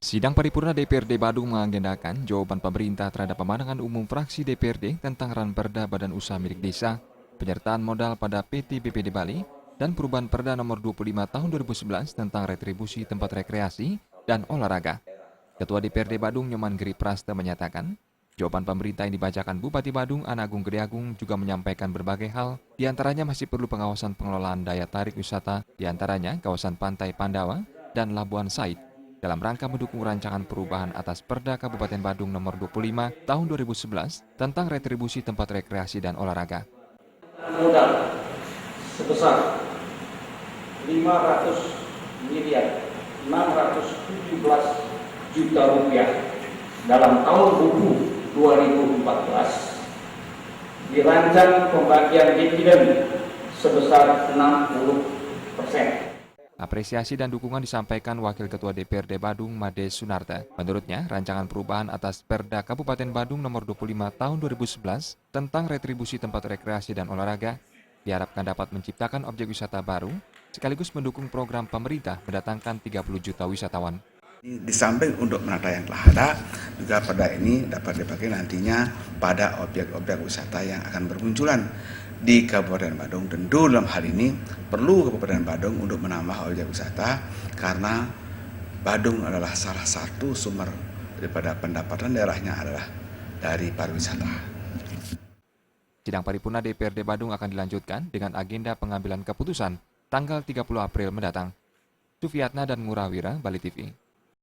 Sidang paripurna DPRD Badung mengagendakan jawaban pemerintah terhadap pemandangan umum fraksi DPRD tentang Ranperda Badan Usaha Milik Desa, penyertaan modal pada PT BPD Bali, dan perubahan Perda nomor 25 tahun 2011 tentang retribusi tempat rekreasi dan olahraga. Ketua DPRD Badung Nyoman Giri Prasta menyatakan, jawaban pemerintah yang dibacakan Bupati Badung Ana Agung Gede Agung juga menyampaikan berbagai hal, diantaranya masih perlu pengawasan pengelolaan daya tarik wisata, diantaranya kawasan Pantai Pandawa dan Labuan Said, dalam rangka mendukung rancangan perubahan atas Perda Kabupaten Badung nomor 25 tahun 2011 tentang retribusi tempat rekreasi dan olahraga. Modal sebesar 500 miliar 617 juta rupiah dalam tahun buku 2014, dirancang pembagian dividen sebesar 60%. Apresiasi dan dukungan disampaikan Wakil Ketua DPRD Badung Made Sunarta. Menurutnya, rancangan perubahan atas Perda Kabupaten Badung nomor 25 tahun 2011 tentang retribusi tempat rekreasi dan olahraga diharapkan dapat menciptakan objek wisata baru sekaligus mendukung program pemerintah mendatangkan 30 juta wisatawan. Di samping untuk menata yang telah ada, juga perda ini dapat dipakai nantinya pada objek-objek wisata yang akan bermunculan di Kabupaten Badung. Tentu dalam hal ini perlu Kabupaten Badung untuk menambah objek wisata karena Badung adalah salah satu sumber daripada pendapatan daerahnya adalah dari pariwisata. Sidang paripurna DPRD Badung akan dilanjutkan dengan agenda pengambilan keputusan tanggal 30 April mendatang. Sufiatna dan Murawira, Bali TV.